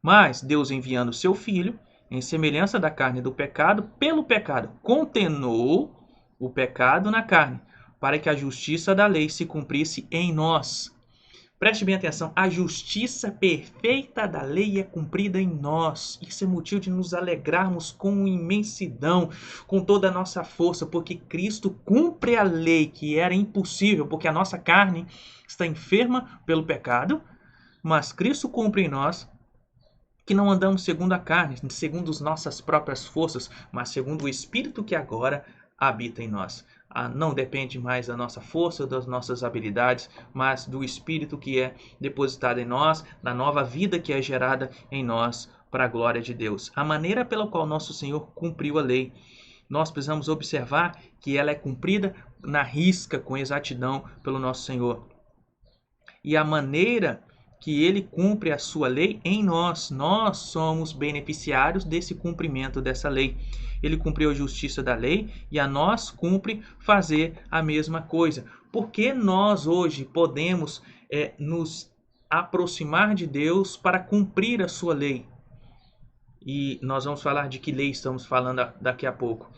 Mas Deus, enviando seu Filho, em semelhança da carne do pecado, pelo pecado, condenou o pecado na carne, para que a justiça da lei se cumprisse em nós. Preste bem atenção, a justiça perfeita da lei é cumprida em nós. Isso é motivo de nos alegrarmos com imensidão, com toda a nossa força, porque Cristo cumpre a lei que era impossível, porque a nossa carne está enferma pelo pecado, mas Cristo cumpre em nós, que não andamos segundo a carne, segundo as nossas próprias forças, mas segundo o Espírito que agora habita em nós. Não depende mais da nossa força, das nossas habilidades, mas do Espírito que é depositado em nós, da nova vida que é gerada em nós para a glória de Deus. A maneira pela qual nosso Senhor cumpriu a lei, nós precisamos observar que ela é cumprida na risca, com exatidão pelo nosso Senhor. E a maneira que ele cumpre a sua lei em nós. Nós somos beneficiários desse cumprimento dessa lei. Ele cumpriu a justiça da lei e a nós cumpre fazer a mesma coisa. Porque nós hoje podemos nos aproximar de Deus para cumprir a sua lei. E nós vamos falar de que lei estamos falando daqui a pouco.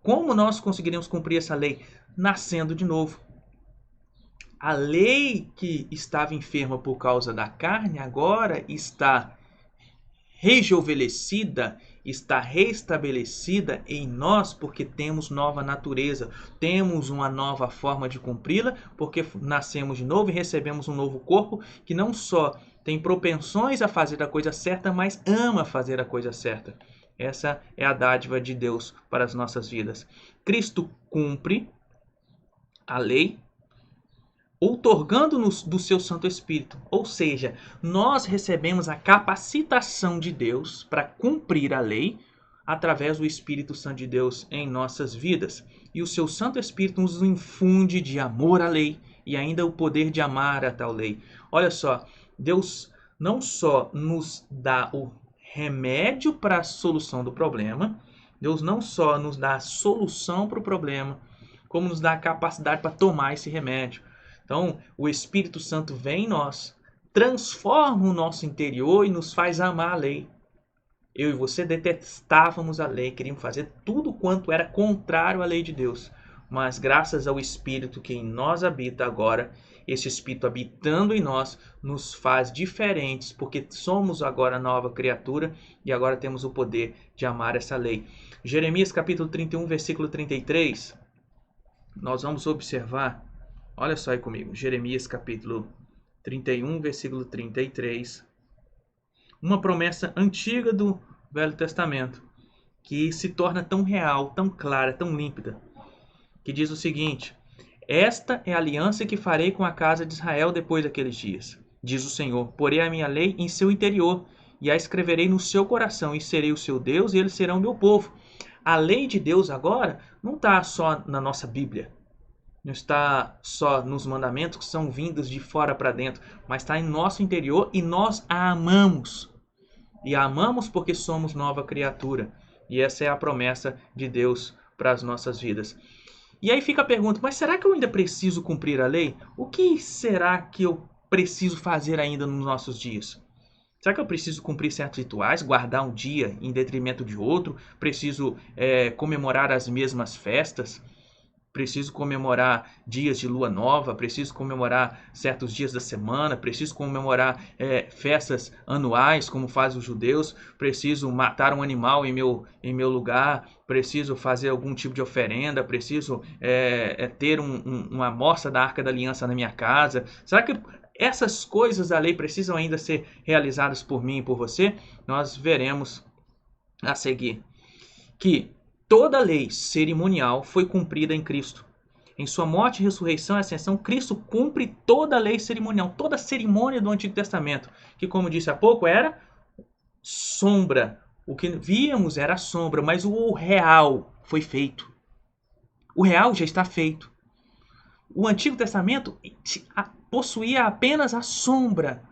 Como nós conseguiremos cumprir essa lei? Nascendo de novo. A lei que estava enferma por causa da carne agora está rejuvenescida, está restabelecida em nós porque temos nova natureza, temos uma nova forma de cumpri-la, porque nascemos de novo e recebemos um novo corpo que não só tem propensões a fazer a coisa certa, mas ama fazer a coisa certa. Essa é a dádiva de Deus para as nossas vidas. Cristo cumpre a lei, outorgando-nos do seu Santo Espírito. Ou seja, nós recebemos a capacitação de Deus para cumprir a lei através do Espírito Santo de Deus em nossas vidas. E o seu Santo Espírito nos infunde de amor à lei e ainda o poder de amar a tal lei. Olha só, Deus não só nos dá o remédio para a solução do problema, Deus não só nos dá a solução para o problema, como nos dá a capacidade para tomar esse remédio. Então, o Espírito Santo vem em nós, transforma o nosso interior e nos faz amar a lei. Eu e você detestávamos a lei, queríamos fazer tudo quanto era contrário à lei de Deus. Mas graças ao Espírito que em nós habita agora, esse Espírito habitando em nós nos faz diferentes, porque somos agora nova criatura e agora temos o poder de amar essa lei. Jeremias capítulo 31, versículo 33, nós vamos observar. Olha só aí comigo, Jeremias capítulo 31, versículo 33. Uma promessa antiga do Velho Testamento, que se torna tão real, tão clara, tão límpida, que diz o seguinte: esta é a aliança que farei com a casa de Israel depois daqueles dias, diz o Senhor, porei a minha lei em seu interior e a escreverei no seu coração, e serei o seu Deus, e eles serão o meu povo. A lei de Deus agora não está só na nossa Bíblia, não está só nos mandamentos que são vindos de fora para dentro, mas está em nosso interior e nós a amamos. E a amamos porque somos nova criatura. E essa é a promessa de Deus para as nossas vidas. E aí fica a pergunta, mas será que eu ainda preciso cumprir a lei? O que será que eu preciso fazer ainda nos nossos dias? Será que eu preciso cumprir certos rituais, guardar um dia em detrimento de outro? Preciso comemorar as mesmas festas? Preciso comemorar dias de lua nova? Preciso comemorar certos dias da semana? Preciso comemorar festas anuais, como fazem os judeus? Preciso matar um animal em meu lugar? Preciso fazer algum tipo de oferenda? Preciso ter uma amostra da Arca da Aliança na minha casa? Será que essas coisas da lei precisam ainda ser realizadas por mim e por você? Nós veremos a seguir que toda a lei cerimonial foi cumprida em Cristo. Em sua morte, ressurreição e ascensão, Cristo cumpre toda a lei cerimonial, toda a cerimônia do Antigo Testamento, que, como disse há pouco, era sombra. O que víamos era sombra, mas o real foi feito. O real já está feito. O Antigo Testamento possuía apenas a sombra,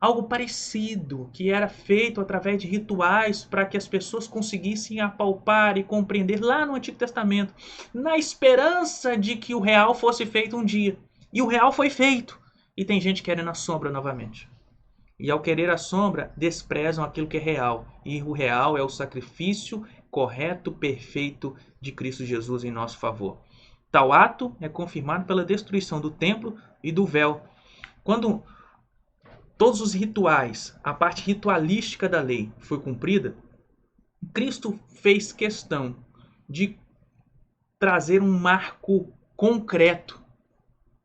algo parecido, que era feito através de rituais para que as pessoas conseguissem apalpar e compreender lá no Antigo Testamento, na esperança de que o real fosse feito um dia. E o real foi feito. E tem gente querendo a sombra novamente. E ao querer a sombra, desprezam aquilo que é real. E o real é o sacrifício correto, perfeito de Cristo Jesus em nosso favor. Tal ato é confirmado pela destruição do templo e do véu. Quando todos os rituais, a parte ritualística da lei foi cumprida, Cristo fez questão de trazer um marco concreto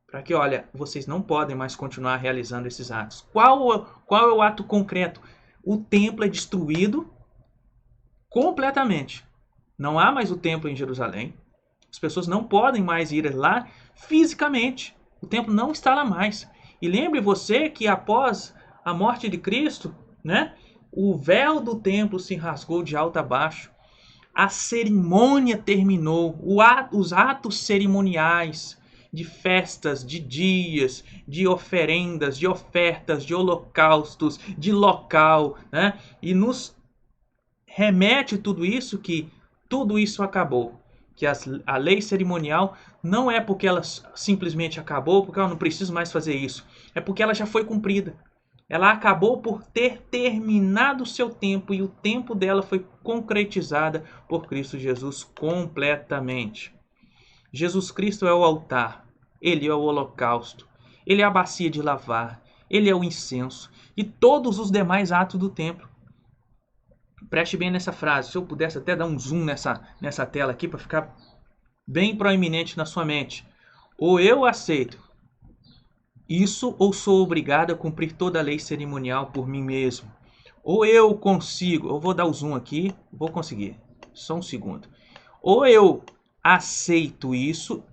para que, olha, vocês não podem mais continuar realizando esses atos. Qual é o ato concreto? O templo é destruído completamente. Não há mais o templo em Jerusalém. As pessoas não podem mais ir lá fisicamente. O templo não está lá mais. E lembre você que após a morte de Cristo, né, o véu do templo se rasgou de alto a baixo. A cerimônia terminou. Os atos cerimoniais de festas, de dias, de oferendas, de ofertas, de holocaustos, de local, né? E nos remete tudo isso que tudo isso acabou. Que a lei cerimonial não é porque ela simplesmente acabou, porque ela não precisa mais fazer isso. É porque ela já foi cumprida. Ela acabou por ter terminado o seu tempo e o tempo dela foi concretizada por Cristo Jesus completamente. Jesus Cristo é o altar, Ele é o holocausto, Ele é a bacia de lavar, Ele é o incenso e todos os demais atos do templo. Preste bem nessa frase, se eu pudesse até dar um zoom nessa tela aqui para ficar bem proeminente na sua mente. Ou eu aceito isso ou sou obrigado a cumprir toda a lei cerimonial por mim mesmo. Ou eu consigo, eu vou dar o zoom aqui, vou conseguir, só um segundo. Ou eu aceito isso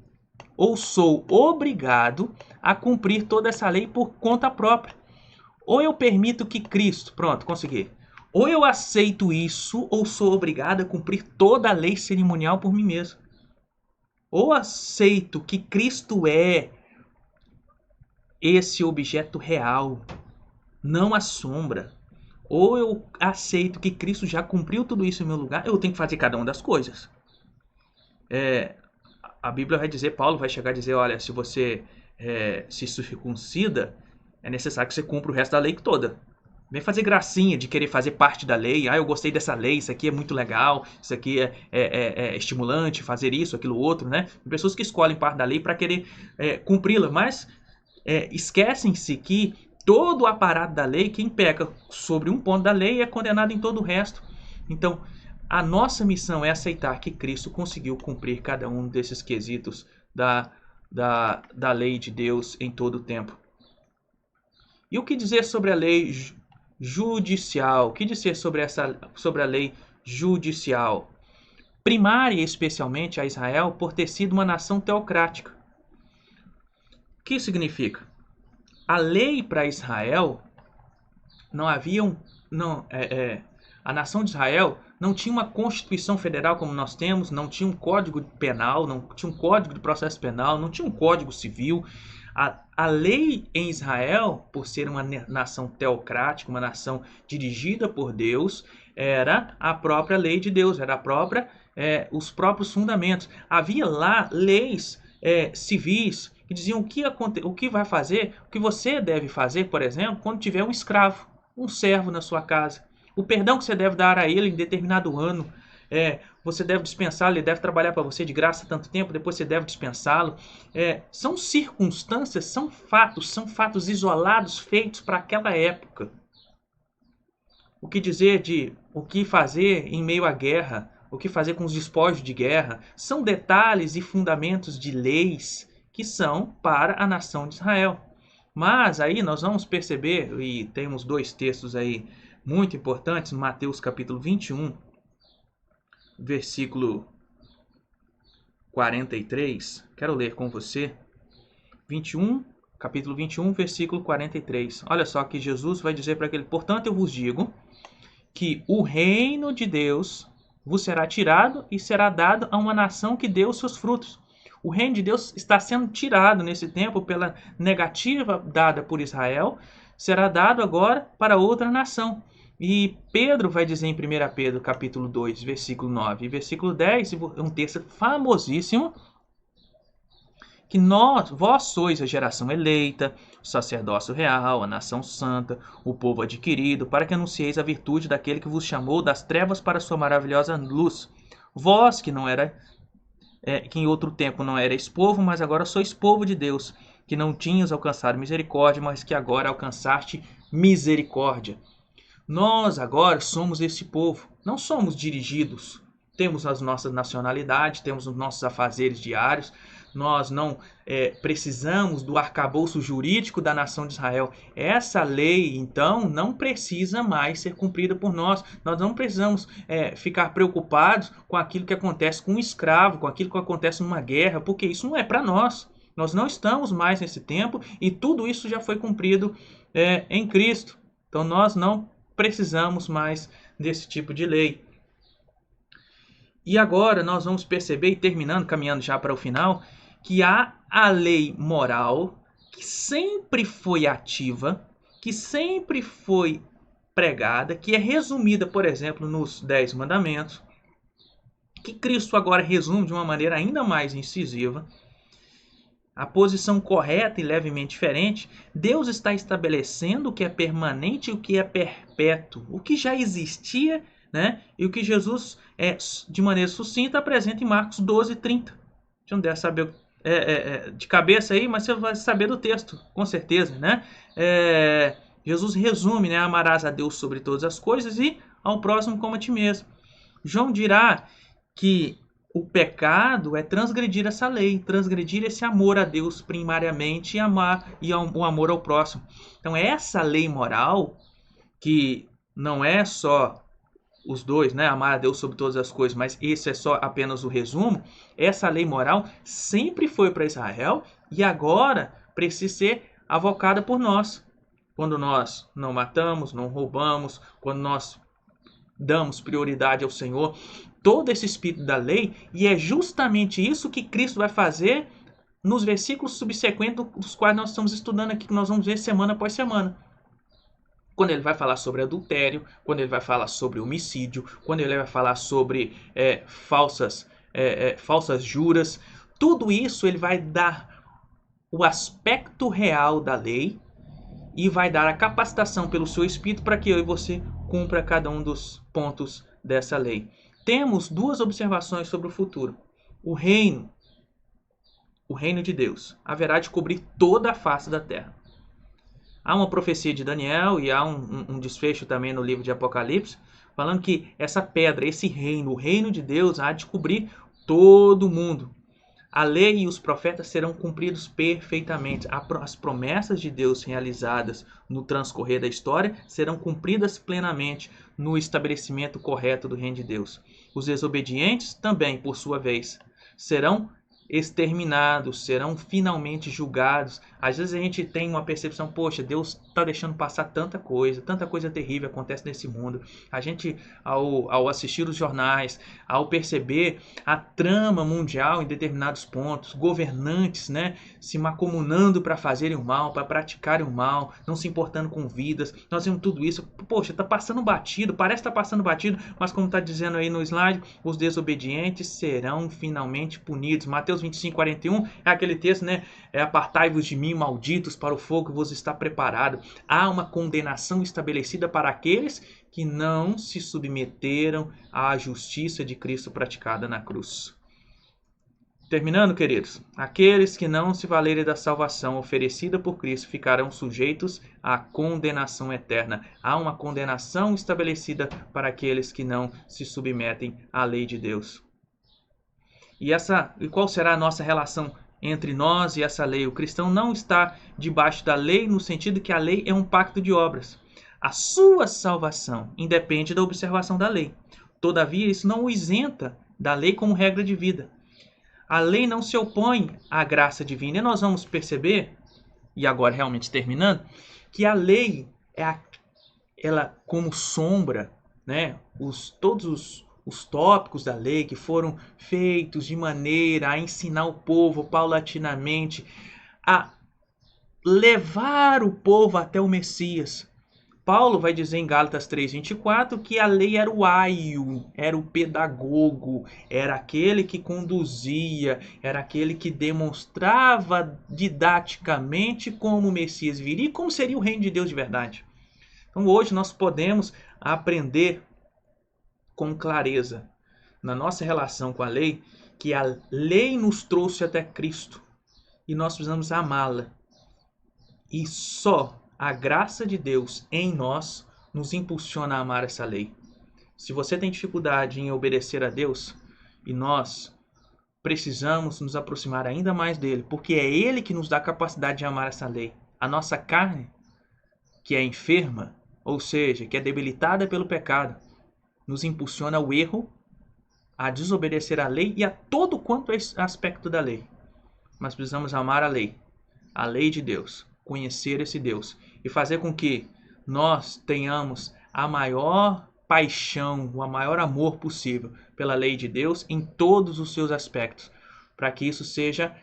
ou sou obrigado a cumprir toda essa lei por conta própria. Ou eu permito que Cristo, pronto, consegui. Ou eu aceito isso ou sou obrigado a cumprir toda a lei cerimonial por mim mesmo. Ou aceito que Cristo é esse objeto real, não a sombra. Ou eu aceito que Cristo já cumpriu tudo isso em meu lugar, eu tenho que fazer cada uma das coisas. A Bíblia vai dizer, Paulo vai chegar a dizer, olha, se você se circuncida, é necessário que você cumpra o resto da lei toda. Vem fazer gracinha de querer fazer parte da lei. Ah, eu gostei dessa lei, isso aqui é muito legal, isso aqui é estimulante, fazer isso, aquilo outro, né? Tem pessoas que escolhem parte da lei para querer cumpri-la, mas esquecem-se que todo o aparato da lei, quem peca sobre um ponto da lei é condenado em todo o resto. Então, a nossa missão é aceitar que Cristo conseguiu cumprir cada um desses quesitos da lei de Deus em todo o tempo. E o que dizer sobre a lei judicial? O que dizer sobre a lei judicial? Primária especialmente a Israel por ter sido uma nação teocrática. O que significa? A lei para Israel não havia a nação de Israel não tinha uma Constituição Federal como nós temos, não tinha um Código Penal, não tinha um Código de Processo Penal, não tinha um Código Civil. A lei em Israel, por ser uma nação teocrática, uma nação dirigida por Deus, era a própria lei de Deus, era os próprios fundamentos. Havia lá leis civis que diziam o que vai fazer, o que você deve fazer, por exemplo, quando tiver um escravo, um servo na sua casa. O perdão que você deve dar a ele em determinado ano. Você deve dispensá-lo, ele deve trabalhar para você de graça tanto tempo, depois você deve dispensá-lo. São circunstâncias, são fatos isolados feitos para aquela época. O que dizer de o que fazer em meio à guerra, o que fazer com os despojos de guerra, são detalhes e fundamentos de leis que são para a nação de Israel. Mas aí nós vamos perceber, e temos dois textos aí muito importantes, Mateus capítulo 21, versículo 43. Quero ler com você. Capítulo 21, versículo 43. Olha só que Jesus vai dizer para aquele: portanto, eu vos digo que o reino de Deus vos será tirado e será dado a uma nação que deu os seus frutos. O reino de Deus está sendo tirado nesse tempo pela negativa dada por Israel, será dado agora para outra nação. E Pedro vai dizer em 1 Pedro capítulo 2, versículo 9 e versículo 10, um texto famosíssimo, que vós sois a geração eleita, o sacerdócio real, a nação santa, o povo adquirido, para que anuncieis a virtude daquele que vos chamou das trevas para a sua maravilhosa luz. Vós que que em outro tempo não erais povo, mas agora sois povo de Deus, que não tinhas alcançado misericórdia, mas que agora alcançaste misericórdia. Nós agora somos esse povo, não somos dirigidos, temos as nossas nacionalidades, temos os nossos afazeres diários, nós não precisamos do arcabouço jurídico da nação de Israel. Essa lei, então, não precisa mais ser cumprida por nós. Nós não precisamos ficar preocupados com aquilo que acontece com um escravo, com aquilo que acontece numa guerra, porque isso não é para nós. Nós não estamos mais nesse tempo e tudo isso já foi cumprido em Cristo. Então, nós não precisamos mais desse tipo de lei. E agora nós vamos perceber, e terminando, caminhando já para o final, que há a lei moral que sempre foi ativa, que sempre foi pregada, que é resumida, por exemplo, nos 10 mandamentos, que Cristo agora resume de uma maneira ainda mais incisiva. A posição correta e levemente diferente, Deus está estabelecendo o que é permanente e o que é perpétuo, o que já existia, né? E o que Jesus, de maneira sucinta, apresenta em Marcos 12, 30. Você não deve saber de cabeça aí, mas você vai saber do texto, com certeza, né? Jesus resume, né? Amarás a Deus sobre todas as coisas e ao próximo como a ti mesmo. João dirá que o pecado é transgredir essa lei, transgredir esse amor a Deus primariamente e o amor ao próximo. Então essa lei moral, que não é só os dois, né, amar a Deus sobre todas as coisas, mas esse é só apenas o resumo, essa lei moral sempre foi para Israel e agora precisa ser avocada por nós. Quando nós não matamos, não roubamos, quando nós damos prioridade ao Senhor, todo esse espírito da lei, e é justamente isso que Cristo vai fazer nos versículos subsequentes dos quais nós estamos estudando aqui, que nós vamos ver semana após semana. Quando ele vai falar sobre adultério, quando ele vai falar sobre homicídio, quando ele vai falar sobre falsas juras, tudo isso ele vai dar o aspecto real da lei e vai dar a capacitação pelo seu Espírito para que eu e você cumpra cada um dos pontos dessa lei. Temos duas observações sobre o futuro. O reino de Deus, haverá de cobrir toda a face da terra. Há uma profecia de Daniel e há um desfecho também no livro de Apocalipse, falando que essa pedra, esse reino, o reino de Deus, há de cobrir todo o mundo. A lei e os profetas serão cumpridos perfeitamente. As promessas de Deus realizadas no transcorrer da história serão cumpridas plenamente no estabelecimento correto do reino de Deus. Os desobedientes também, por sua vez, serão exterminados, serão finalmente julgados. Às vezes a gente tem uma percepção, poxa, Deus está deixando passar tanta coisa terrível acontece nesse mundo. A gente, ao assistir os jornais, ao perceber a trama mundial em determinados pontos, governantes, né, se macomunando para fazerem o mal, para praticarem o mal, não se importando com vidas, nós vemos tudo isso, poxa, está passando batido, parece estar passando batido, mas como está dizendo aí no slide, os desobedientes serão finalmente punidos. Mateus 25:41 é aquele texto, né? Apartai-vos de mim, malditos, para o fogo que vos está preparado. Há uma condenação estabelecida para aqueles que não se submeteram à justiça de Cristo praticada na cruz. Terminando, queridos, aqueles que não se valerem da salvação oferecida por Cristo ficarão sujeitos à condenação eterna. Há uma condenação estabelecida para aqueles que não se submetem à lei de Deus. E qual será a nossa relação entre nós e essa lei? O cristão não está debaixo da lei no sentido que a lei é um pacto de obras. A sua salvação independe da observação da lei. Todavia, isso não o isenta da lei como regra de vida. A lei não se opõe à graça divina. E nós vamos perceber, e agora realmente terminando, que a lei ela como sombra, né, todos os tópicos da lei que foram feitos de maneira a ensinar o povo paulatinamente a levar o povo até o Messias. Paulo vai dizer em Gálatas 3:24 que a lei era o aio, era o pedagogo, era aquele que conduzia, era aquele que demonstrava didaticamente como o Messias viria e como seria o reino de Deus de verdade. Então hoje nós podemos aprender com clareza na nossa relação com a lei que a lei nos trouxe até Cristo e nós precisamos amá-la. E só a graça de Deus em nós nos impulsiona a amar essa lei. Se você tem dificuldade em obedecer a Deus, e nós precisamos nos aproximar ainda mais dele, porque é ele que nos dá a capacidade de amar essa lei. A nossa carne, que é enferma, ou seja, que é debilitada pelo pecado, nos impulsiona ao erro, a desobedecer a lei e a todo quanto é aspecto da lei. Mas precisamos amar a lei de Deus, conhecer esse Deus e fazer com que nós tenhamos a maior paixão, o maior amor possível pela lei de Deus em todos os seus aspectos, para que isso seja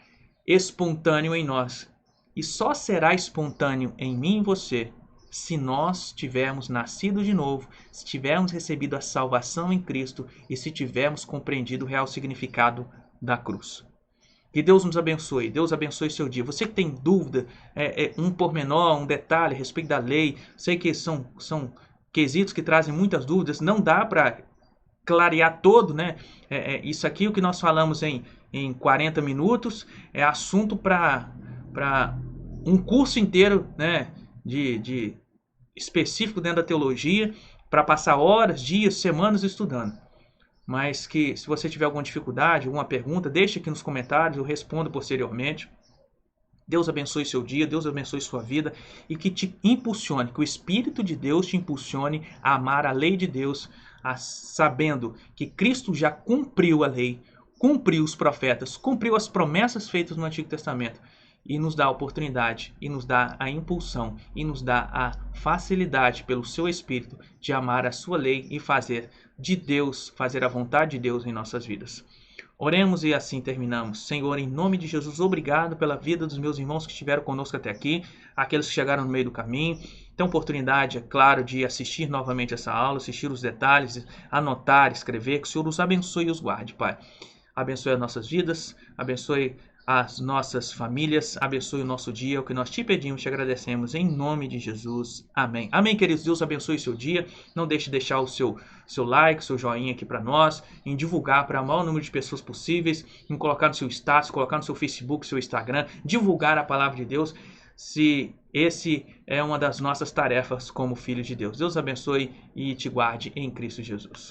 espontâneo em nós. E só será espontâneo em mim e você se nós tivermos nascido de novo, se tivermos recebido a salvação em Cristo e se tivermos compreendido o real significado da cruz. Que Deus nos abençoe, Deus abençoe seu dia. Você que tem dúvida, um pormenor, um detalhe a respeito da lei, sei que são quesitos que trazem muitas dúvidas, não dá para clarear todo, né? Isso aqui, o que nós falamos em 40 minutos, é assunto para um curso inteiro, né? de específico dentro da teologia, para passar horas, dias, semanas estudando. Mas que se você tiver alguma dificuldade, alguma pergunta, deixe aqui nos comentários, eu respondo posteriormente. Deus abençoe seu dia, Deus abençoe sua vida e que te impulsione, que o Espírito de Deus te impulsione a amar a lei de Deus, sabendo que Cristo já cumpriu a lei, cumpriu os profetas, cumpriu as promessas feitas no Antigo Testamento e nos dá a oportunidade, e nos dá a impulsão, e nos dá a facilidade pelo seu Espírito de amar a sua lei e fazer de Deus, fazer a vontade de Deus em nossas vidas. Oremos e assim terminamos. Senhor, em nome de Jesus, obrigado pela vida dos meus irmãos que estiveram conosco até aqui, aqueles que chegaram no meio do caminho. Tem oportunidade, é claro, de assistir novamente essa aula, assistir os detalhes, anotar, escrever, que o Senhor os abençoe e os guarde, Pai. Abençoe as nossas vidas, abençoe as nossas famílias, abençoe o nosso dia, o que nós te pedimos, te agradecemos em nome de Jesus, amém. Amém, queridos, Deus abençoe o seu dia, não deixe de deixar o seu like, seu joinha aqui para nós, em divulgar para o maior número de pessoas possíveis, em colocar no seu status, colocar no seu Facebook, seu Instagram, divulgar a palavra de Deus, se esse é uma das nossas tarefas como filhos de Deus. Deus abençoe e te guarde em Cristo Jesus.